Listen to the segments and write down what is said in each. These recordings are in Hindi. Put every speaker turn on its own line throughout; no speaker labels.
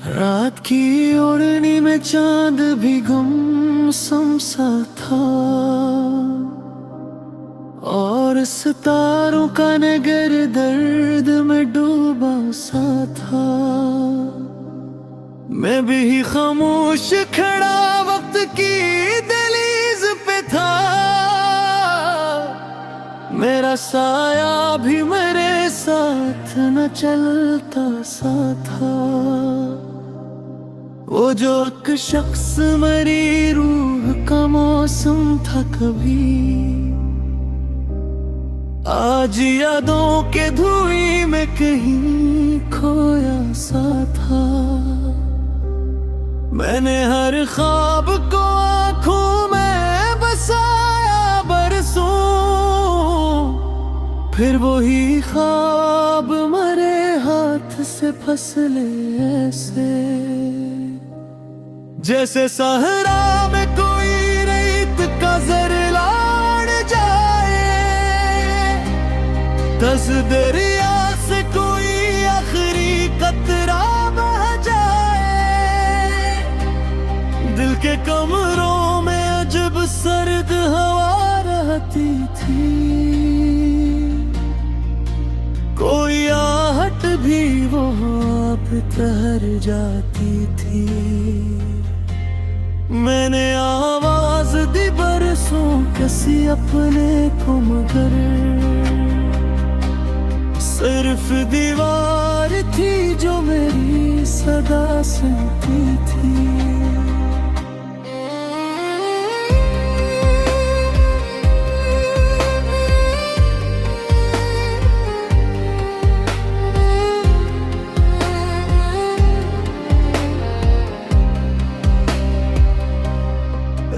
रात की ओढ़नी में चांद भी गुमसुम सा था और सितारों का नगर दर्द में डूबा सा था। मैं भी खामोश खड़ा वक्त की दहलीज पे था। मेरा साया भी मेरे साथ न चलता सा था। वो जो एक शख्स मेरी रूह का मौसम था कभी, आज यादों के धुएं में कहीं खोया सा था। मैंने हर ख्वाब को आंखों में बसाया बरसों, फिर वही ख्वाब मरे हाथ से फसले ऐसे, जैसे सहरा में कोई रेत का जर लाड़ जाए, दस दरिया से कोई आखिरी कतरा बह जाए। दिल के कमरों में अजब सर्द हवा रहती थी, कोई आहट भी वो आप ठहर जाती थी। मैंने आवाज दी बरसों किसी अपने को, मगर सिर्फ दीवार थी जो मेरी सदा सुनती थी।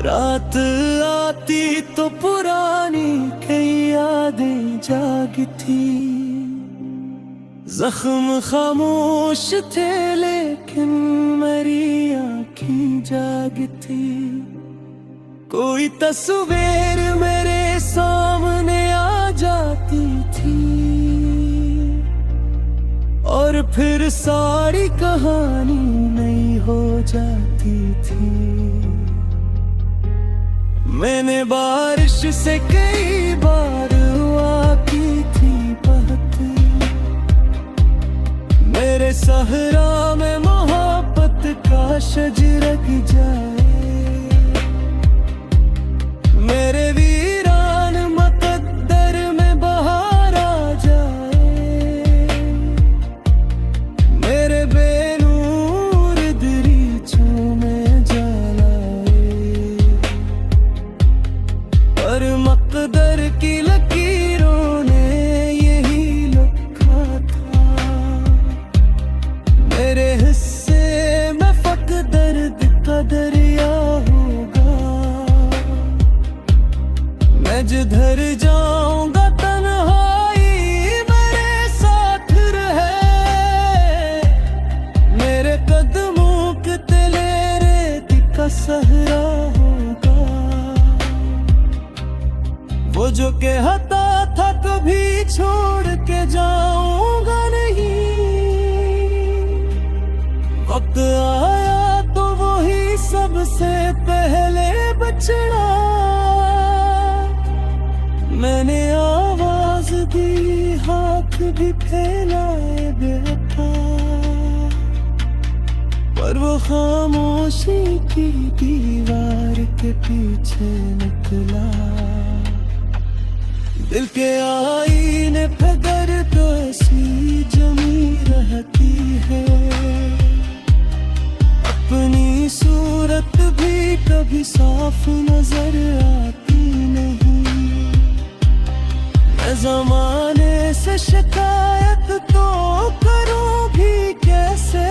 रात आती तो पुरानी कई यादें जागती, जख्म खामोश थे लेकिन मेरी आँखें जागती। कोई तस्वीर मेरे सामने आ जाती थी और फिर सारी कहानी नई हो जाती थी। मैंने बारिश से कई बार हुआ की थी बात, मेरे सहरा में मोहब्बत का शजरक जाए, मेरे वीरान मुकद्दर में बहार आ जाए, मेरे बेनूर दरीचों में जलाए। पर मकदर की लकीरों ने यही लिखा था, मेरे हिस्से में फक दर्द का दरिया होगा। मैं जिधर जाऊंगा तन्हाई मेरे साथ रहे, मेरे कदमों के तले रेत का सहरा होगा। वो जो कहता था कभी छोड़ के जाऊंगा नहीं, वक्त आया तो वही सबसे पहले बचड़ा। मैंने आवाज दी, हाथ भी फैलाए बैठा, पर वो खामोशी की दीवार के पीछे निकला। दिल के आईने पे दर्द ऐसी जमी रहती है, अपनी सूरत भी कभी साफ नजर आती नहीं। मैं ज़माने से शिकायत तो करूं भी कैसे,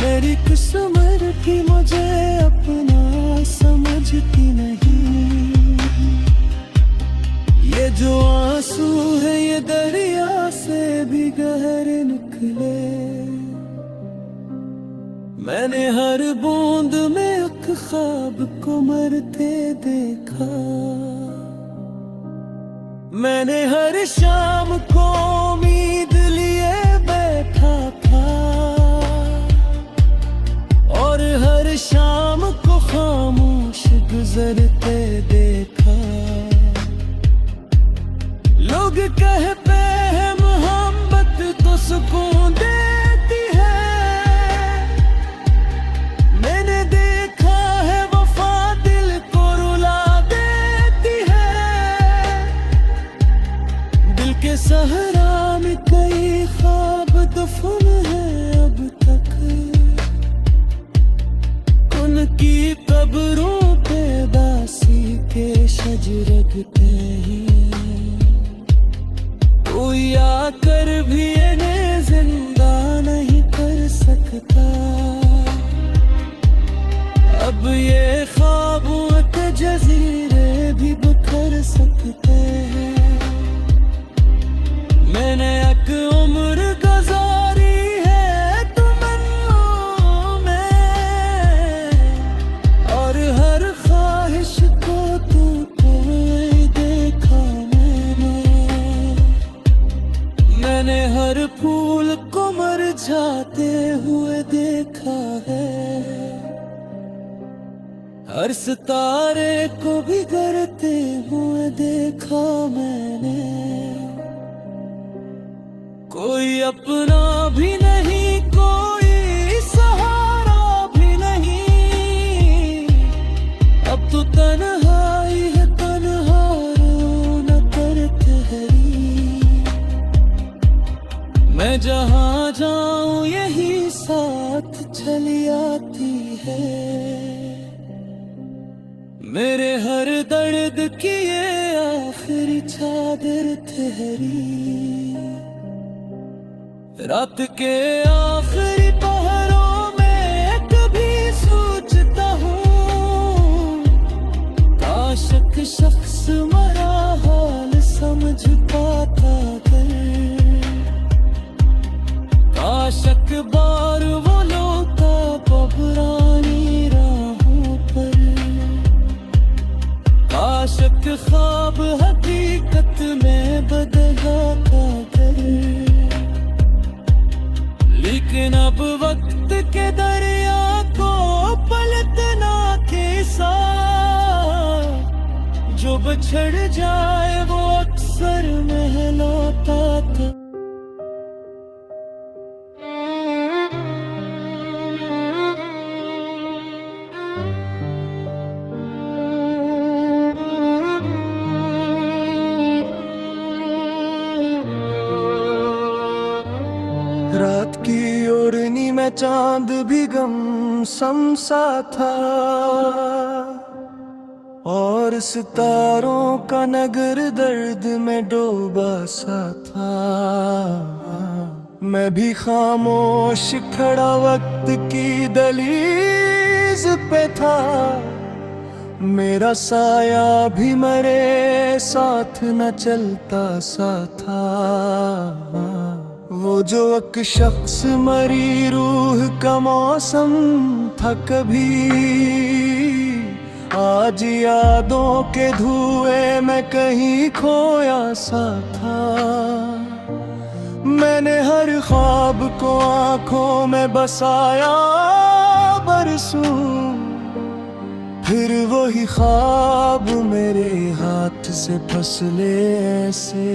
मेरी किस्मत की मुझे अपना समझती नहीं। ये जो आंसू है ये दरिया से भी गहरे निकले, मैंने हर बूंद में एक ख्वाब को मरते देखा। मैंने हर शाम को उम्मीद लिए बैठा था, गुजरते देखा। लोग कहते हैं मोहब्बत तो सुकून देती है, मैंने देखा है वफा दिल को रुला देती है। दिल के सहरा में कई ख्वाब दफन है अब तक, उनकी कब्रों पे दासी के शजरगते हैं। कोई आकर भी इन्हें जिंदा नहीं कर सकता। अब ये ख्वाबों के जजीरे भी बिखर सकते हैं। मैंने एक उम्र गुजारी है तमन्नाओं में, और हर ख्वाहिश को तू देखा मैंने हर फूल को मुरझाते हुए देखा है, हर सितारे को बिगड़ते हुए देखा मैंने। कोई अपना भी नहीं, कोई सहारा भी नहीं, अब तो तन्हाई है, तन्हा रोना कर ठहरी। मैं जहाँ जाऊं यही साथ चली आती है, मेरे हर दर्द की ये आखिरी चादर ठहरी। रात के आखिरी पहरों में कभी सोचता हूँ, काश एक शख्स मरा हाल समझ पाता कर। काश एक बार वो लोटा पुरानी राहों पर, काश एक ख्वाब हकीकत में बदलाता कर। लेकिन अब वक्त के दरिया को पलटना के साथ, जो बिछड़ जाए वो अक्सर महलाता था। रात की ओढ़नी में चांद भी गमसम सा था, और सितारों का नगर दर्द में डूबा सा था। मैं भी खामोश खड़ा वक्त की दहलीज पे था, मेरा साया भी मरे साथ न चलता सा था। वो जो एक शख्स मरी रूह का मौसम था कभी, आज यादों के धुएं में कहीं खोया सा था। मैंने हर ख्वाब को आंखों में बसाया बरसों, फिर वही ख्वाब मेरे हाथ से फसले ऐसे,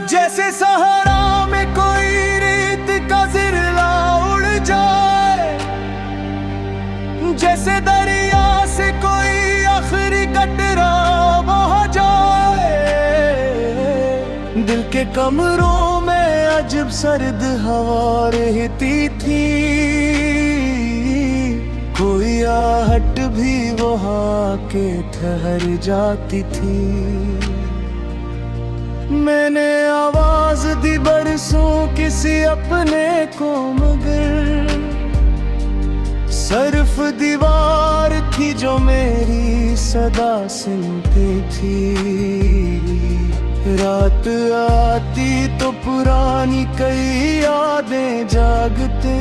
जैसे सहारा में कोई रेत का जिरला उड़ जाए, जैसे दरिया से कोई आखिरी कतरा बह जाए। दिल के कमरों में अजब सर्द हवा रहती थी, कोई आहट भी वहाँ के ठहर जाती थी। मैंने आवाज दी बरसों किसी अपने को, मगर सिर्फ दीवार थी जो मेरी सदा सुनती थी। रात आती तो पुरानी कई यादें जागते,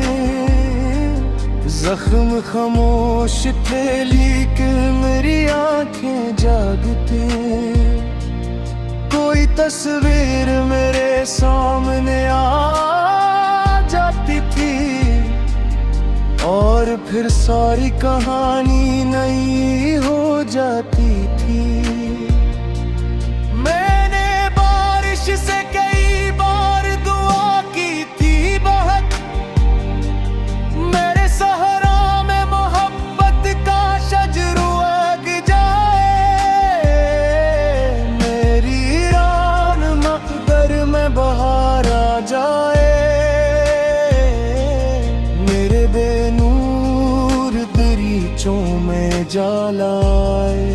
जख्म खामोश थे लेकिन मेरी आंखें जागते। कोई तस्वीर मेरे सामने आ जाती थी, और फिर सारी कहानी नई हो जाती थी। मैंने बारिश से कई बार दुआ की थी बहुत, मेरे सहरा में मोहब्बत का शजर उग जाए, मेरी ईरान मकदर में बहार आ जाए, मेरे बेनूर दरीचों में जालाए।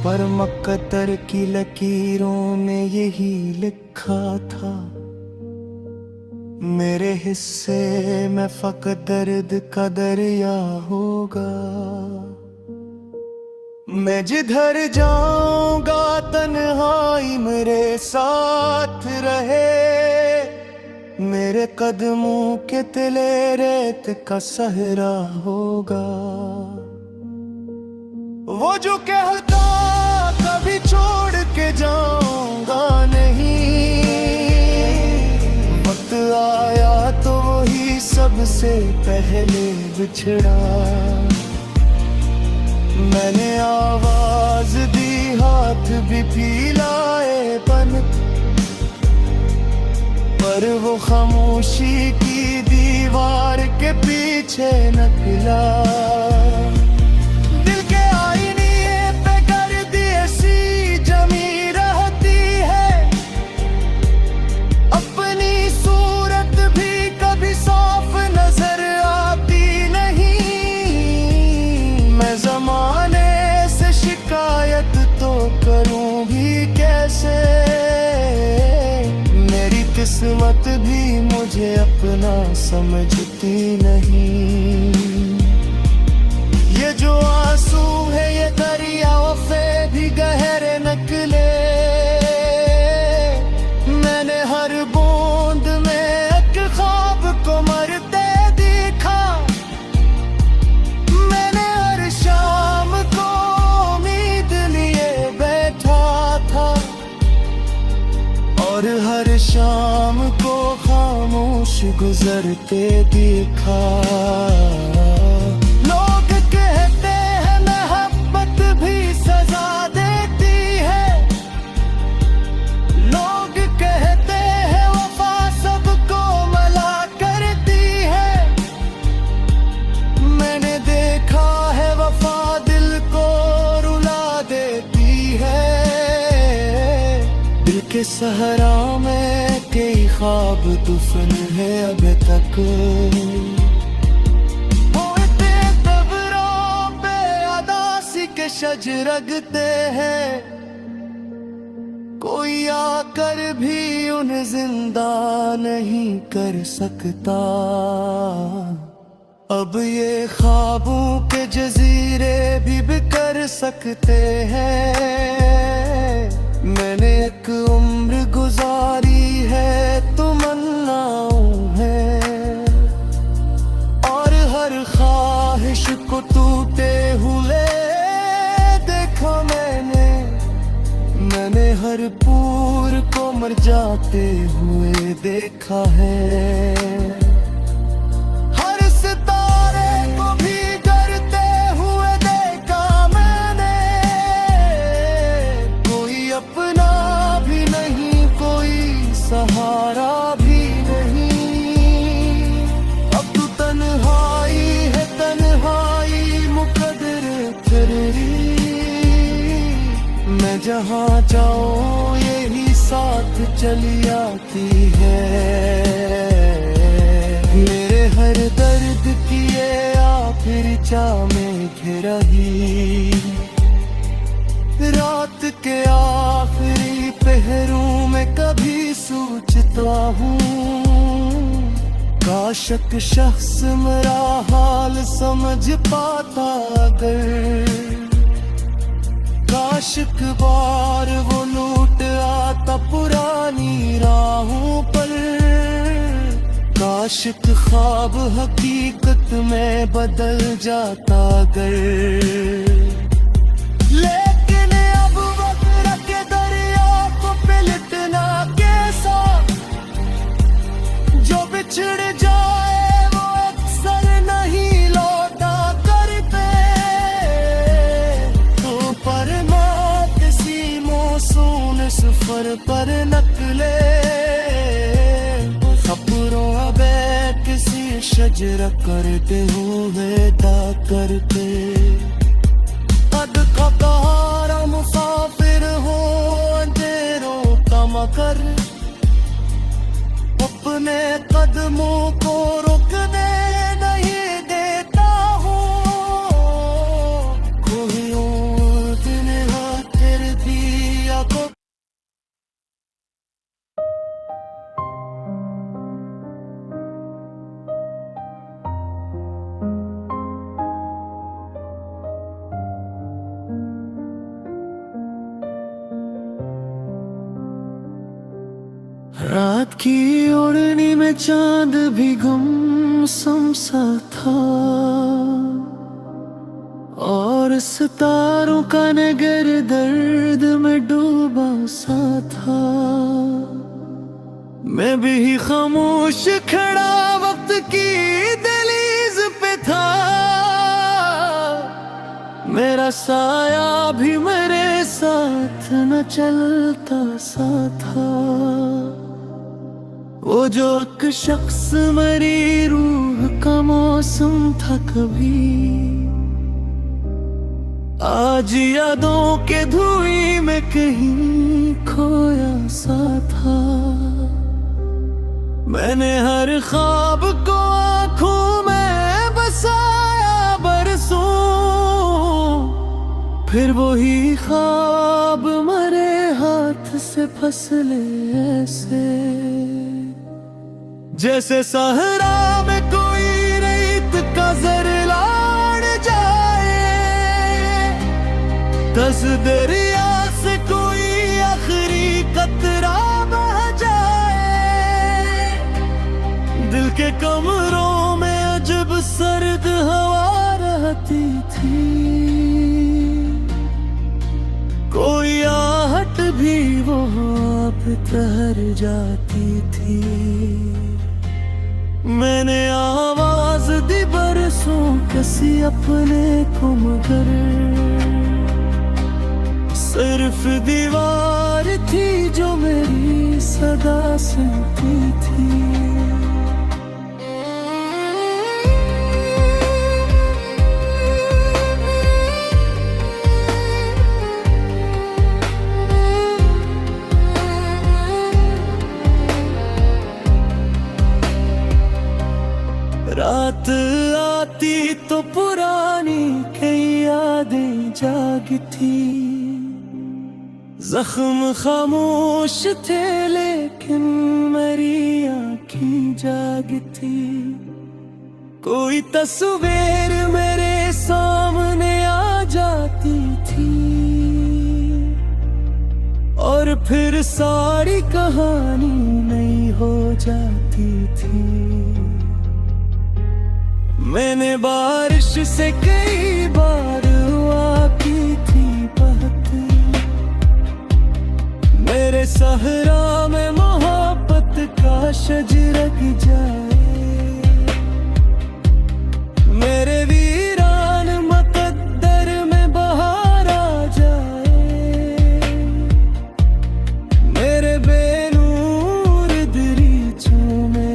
पर मकदर की लकीरों में यही लिखा था, मेरे हिस्से में फकत दर्द का दरिया होगा। मैं जिधर जाऊंगा तन्हाई मेरे साथ रहे, मेरे कदमों के तले रेत का सहरा होगा। वो जो कहता कभी छोड़ के जाऊंगा नहीं, वक्त आया तो वही सबसे पहले बिछड़ा। मैंने आवाज दी, हाथ भी फैलाए पन, पर वो खामोशी की दीवार के पीछे निकला। दिल के आईने पे गर्दी ऐसी जमी रहती है, अपनी सूरत भी कभी साफ नजर आती नहीं। मैं जमाने से शिकायत तो करूं भी कैसे, मेरी किस्मत भी मुझे अपना समझती नहीं। ये जो आंसू है ये दरिया वफे भी गहरे निकले, मैंने हर बूंद में एक ख्वाब को मरते देखा। मैंने हर शाम को उम्मीद लिए बैठा था, और हर शाम को खामोश गुजरते देखा। लोग कहते हैं मोहब्बत भी सजा देती है, लोग कहते हैं वफा सबको मला करती है। मैंने देखा है वफा दिल को रुला देती है, दिल के सहरा में कई ख्वाब दुफन है अब तक। होते कब्रों पे अदासी के शजरगते हैं, कोई आकर भी उन्हें जिंदा नहीं कर सकता। अब ये ख्वाबों के जजीरे भी बिखर सकते हैं। मैंने एक उम्र गुजारी है तमन्नाओं है, और हर ख्वाहिश को टूटे हुए देखा मैंने। मैंने हर पूर को मर जाते हुए देखा है, हर सितारे को भी डरते हुए देखा मैंने। कोई अपना भी नहीं, कोई सहारा भी नहीं। अब तो तन्हाई है तन्हाई मुकद्दर तेरी, मैं जहाँ जाऊँ यही साथ चली आती है। मेरे हर दर्द की ये आखिरी चाह में घिरा ही, रात के आखिरी पहरों में कभी सोचता हूँ, काश एक शख्स मेरा हाल समझ पाता अगर। काश एक बार वो लौट आता पुरानी राहों पर, काश एक ख्वाब हकीकत में बदल जाता अगर। लेकिन अब वक्त के दरिया को पलटना कैसा, जो बिछड़ जाए पर नकले खबरों अबे किसी शजर करते हुए दा करते कद का कहारा मुसाफिर हो अंधेरों का मकर अपने कदमों को रुकने नहीं देता हूँ कोई और दिन तेरे दिया को रात की ओढ़नी में चांद भी गुमसुम सा था और सितारों का नगर दर्द में डूबा सा था। मैं भी खामोश खड़ा वक्त की दहलीज पे था मेरा साया भी मेरे साथ न चलता सा था। वो जो एक शख्स मरी रूह का मौसम था कभी आज यादों के धुएं में कहीं खोया सा था। मैंने हर ख्वाब को आंखों में बसाया बरसों फिर वही ख्वाब मरे हाथ से फसले ऐसे जैसे सहरा में कोई रेत का जर लाड़ जाए दस दरिया से कोई आखिरी कतरा बह जाए दिल के कमरों में अजब सर्द हवा रहती थी कोई आहट भी वो आप ठहर जाती थी। मैंने आवाज दी बरसों किसी अपने को मगर सिर्फ दीवार थी जो मेरी सदा सुनती थी। रात आती तो पुरानी कई यादें जागी थी जख्म खामोश थे लेकिन मेरी आँखें जागी थी कोई तस्वीर मेरे सामने आ जाती थी और फिर सारी कहानी नई हो जाती थी। मैंने बारिश से कई बार हुआ की थी बात मेरे सहरा में मोहब्बत का शजरक जाए मेरे वीरान मुकद्दर में बहार आ जाए मेरे बेनूर दरीचों में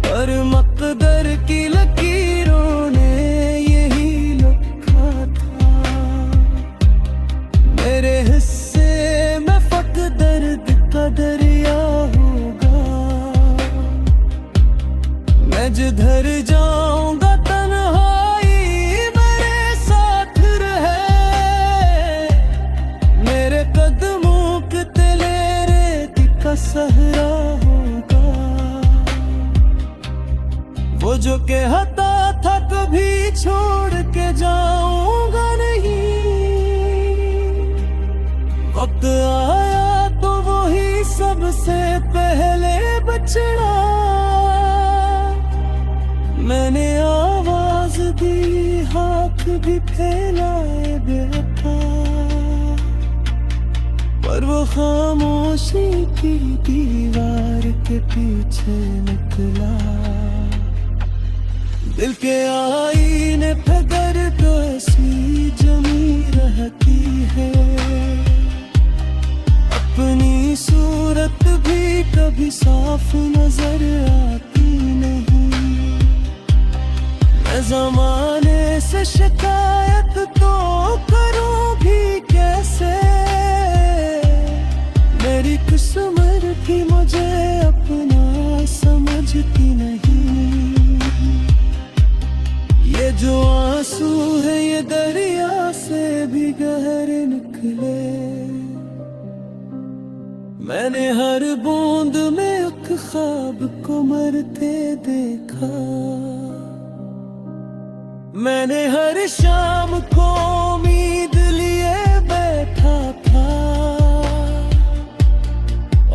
पर मकदर की लकीरों ने यही लिखा था मेरे हिस्से में फक दर्द का दरिया होगा मैं जिधर जाऊंगा तन्हाई मेरे साथ रहे मेरे कदमों के तले रेत का सहरा वो जो कहता था कभी छोड़ के जाऊंगा नहीं वक्त आया तो वही सबसे पहले बचना मैंने आवाज दी हाथ भी फैलाए बेवफा पर वो खामोशी की दीवार के पीछे निकला दिल के आईने पे दर्द ऐसी जमी रहती है, अपनी सूरत भी कभी साफ नजर आती नहीं। मैं ज़माने से शिकायत तो करूं भी कैसे, मेरी किस्मत की मुझे अपना समझती नहीं। ये जो आंसू है ये दरिया से भी गहरे निकले, मैंने हर बूंद में एक ख्वाब को मरते देखा। मैंने हर शाम को उम्मीद लिए बैठा था,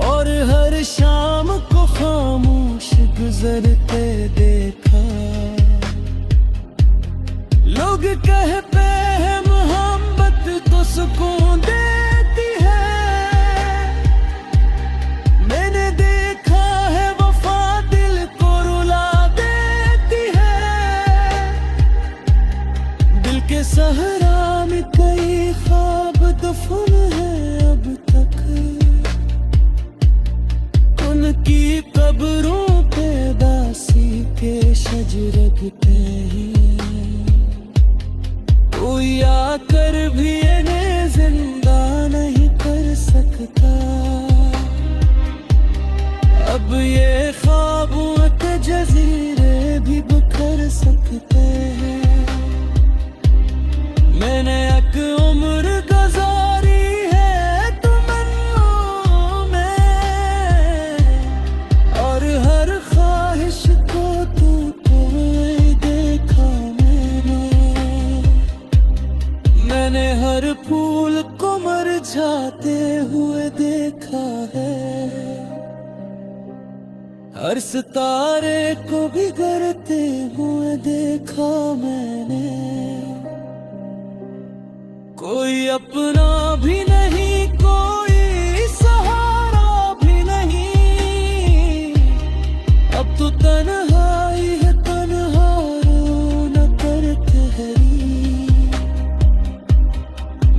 और हर शाम को खामोश गुजरते देखा। लोग कहते हैं मोहब्बत तो सुकून देती है, मैंने देखा है वफा दिल को रुला देती है। दिल के सहरा में कई ख्वाब दफन है अब तक, उनकी कब्रों पे दासी के शजरते हैं। कोई आकर भी इन्हें जिंदा नहीं कर सकता, अब ये ख्वाबों के जजीरे भी बिखर सकते हैं। मैंने एक उम्र गुजारी है तमन्नाओं में, और हर ख्वाहिश को तू देखा मैंने हर फूल को मुरझाते हुए देखा है, हर सितारे को बिगड़ते हुए देखा मैंने। कोई अपना भी नहीं, कोई सहारा भी नहीं, अब तो तन्हाई है, तन्हा रोना करते हैं।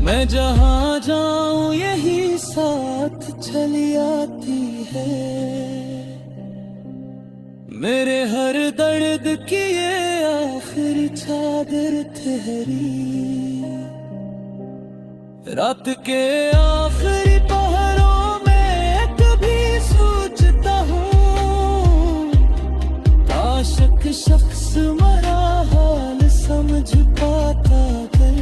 मैं जहाँ जाऊं यही साथ चली आती है, मेरे हर दर्द की ये आखिरी चादर ठहरी। रात के आखिरी पहरों में कभी सोचता हूँ, काश एक शख्स मरा हाल समझ पाता कर,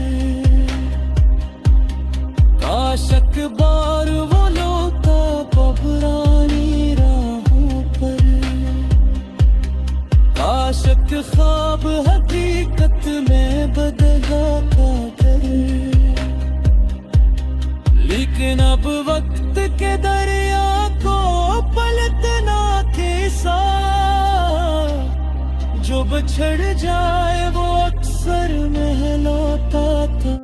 काश एक बार वो लोटा पबरानी राहों पर, काश एक ख्वाब हकीकत में बदला कर। लेकिन अब वक्त के दरिया को पलटना के साथ, जो बिछड़ जाए वो अक्सर महलौता था।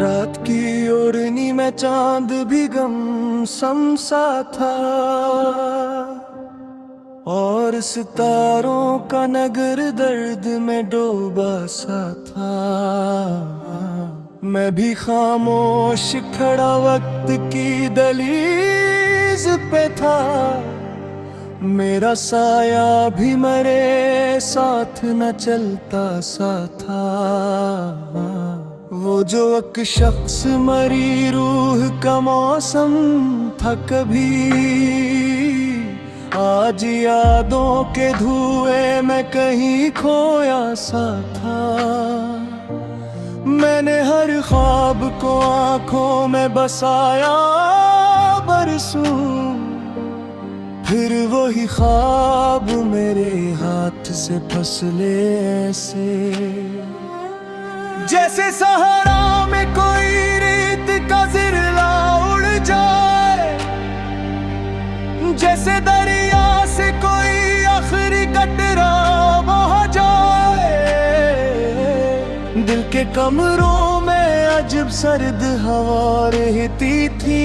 रात की ओढ़नी में चांद भी गमसम सा था, और सितारों का नगर दर्द में डूबा सा था। मैं भी खामोश खड़ा वक्त की दहलीज पे था, मेरा साया भी मेरे साथ न चलता सा था। वो जो एक शख्स मरी रूह का मौसम था कभी, आज यादों के धुएं में कहीं खोया सा था। मैंने हर ख्वाब को आंखों में बसाया बरसों, फिर वही ख्वाब मेरे हाथ से फसले ऐसे, जैसे सहारा में कोई रेत का जिरला उड़ जाए, जैसे दरिया से कोई आखिरी कतरा कमरों में अजब सर्द हवा रहती थी,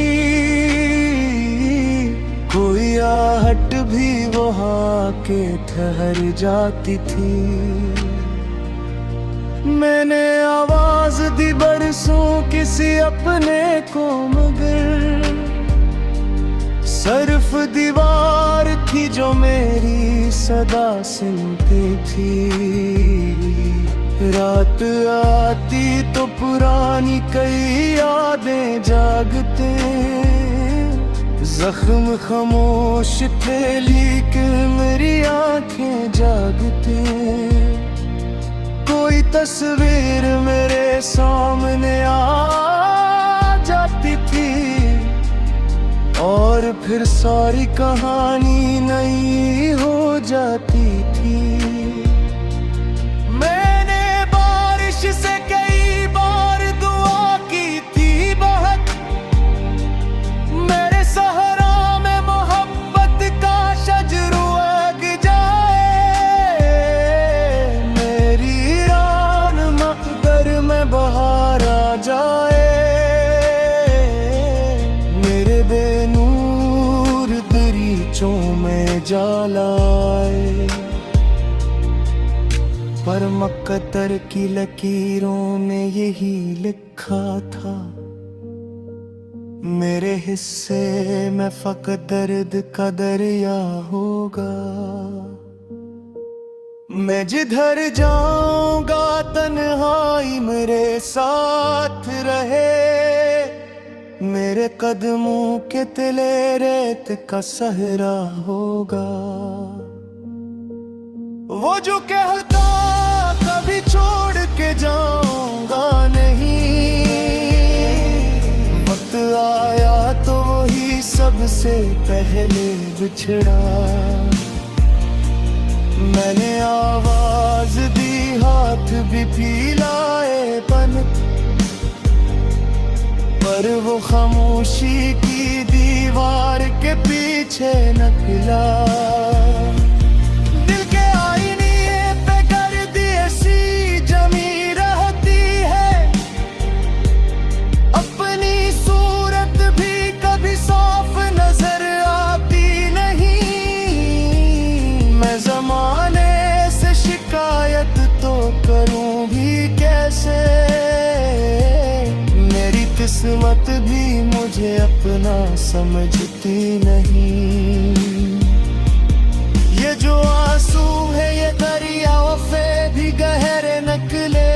कोई आहट भी वहाँ के ठहर जाती थी। मैंने आवाज दी बरसों किसी अपने को, मगर सिर्फ दीवार थी जो मेरी सदा सुनती थी। रात आती तो पुरानी कई यादें जागते, जख्म खामोश थे लेकिन मेरी आंखें जागते। कोई तस्वीर मेरे सामने आ जाती थी और फिर सारी कहानी नई हो जाती थी। मैंने बारिश से कई बार दुआ की थी बहुत, मेरे सहरा में मोहब्बत का शजर उग जाए। मेरी रान मगर में बहार आ जाए, मेरे बेनूर दरीचों में जलाए। पर मकदर की लकीरों ने यही लिखा था, मेरे हिस्से में फकत दर्द का दरिया होगा। मैं जिधर जाऊंगा तन्हाई मेरे साथ रहे, मेरे कदमों के तले रेत का सहरा होगा। वो जो कहता कभी छोड़ के जाऊंगा नहीं, वक्त आया तो वही सबसे पहले बिछड़ा। मैंने आवाज दी हाथ भी फैलाए पन, पर वो खामोशी की दीवार के पीछे निकला। दिल के आईने पे गर्द ऐसी जमी रहती है, अपनी सूरत भी कभी साफ नजर आती नहीं। मैं जमाने से शिकायत तो करूं भी कैसे, मेरी किस्मत भी मुझे अपना समझती नहीं। ये जो आंसू है ये दरिया वफे भी गहरे निकले,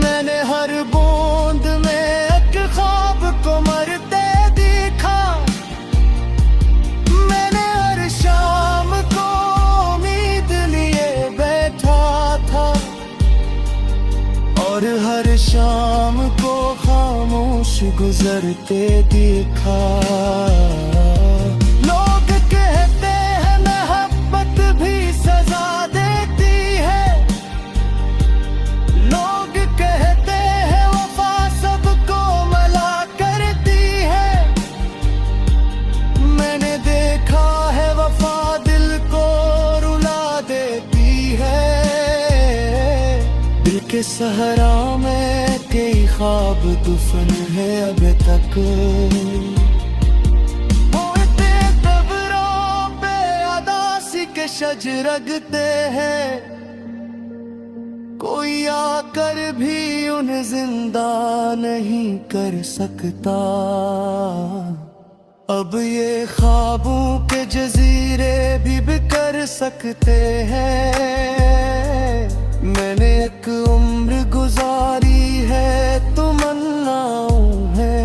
मैंने हर बूंद में एक ख्वाब को मरते देखा। मैंने हर शाम को उम्मीद लिए बैठा था, और हर शाम को खामोश गुजरते देखा। लोग कहते हैं मोहब्बत भी सजा देती है, लोग कहते हैं वफा सबको मला करती है। मैंने देखा है वफा दिल को रुला देती है। दिल के सहरा में कई ख्वाब दुफन है अब तक, होते कब्रों पे अदासी के शज रगते हैं। कोई आकर भी उन्हें जिंदा नहीं कर सकता। अब ये ख्वाबों के जजीरे भी बिखर सकते हैं। मैंने एक उम्र गुजारी है तमन्नाओं है,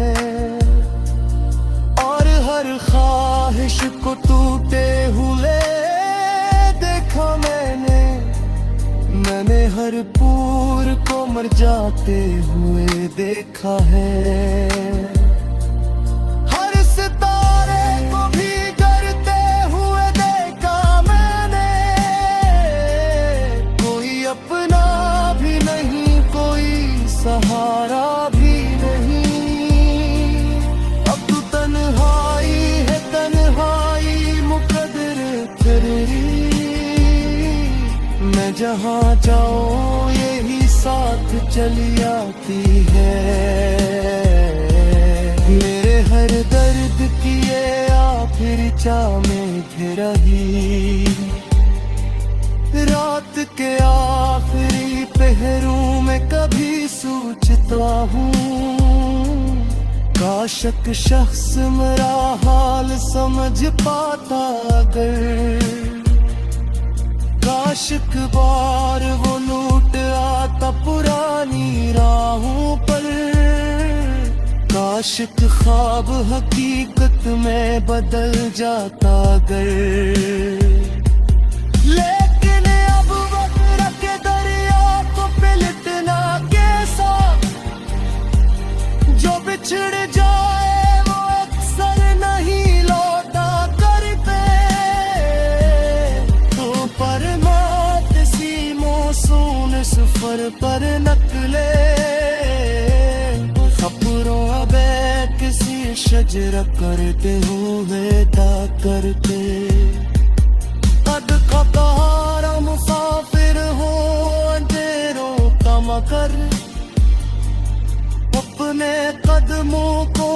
और हर ख्वाहिश को टूटे हुए देखा मैंने। मैंने हर पूर को मर जाते हुए देखा है। हर सितारे को भी डरते हुए देखा मैंने। कोई अपना भी नहीं, कोई सहारा भी नहीं। अब तो तन्हाई है तन्हाई मुकद्दर तेरी। मैं जहाँ जाऊँ यही साथ चली आती है। मेरे हर दर्द की ये आखिरी चाह में घिर रही, रात के आखिरी पहरों में कभी सोचता हूँ, काश एक शख्स मेरा हाल समझ पाता अगर, काश एक बार वो लौट आता पुरानी राहों पर, काश एक ख्वाब हकीकत में बदल जाता अगर। लेकिन अब वक्त के दरिया को पलटना कैसा, जो बिछड़ जाए वो अक्सर नहीं लौटा करते, तो पर मौत सी मौसूम सफर पर नकले, खबरों अबे किसी शजर करते हुए दा करते, कद कतारा मुसाफिर हो अंधेरों का मगर, अपने कदमों को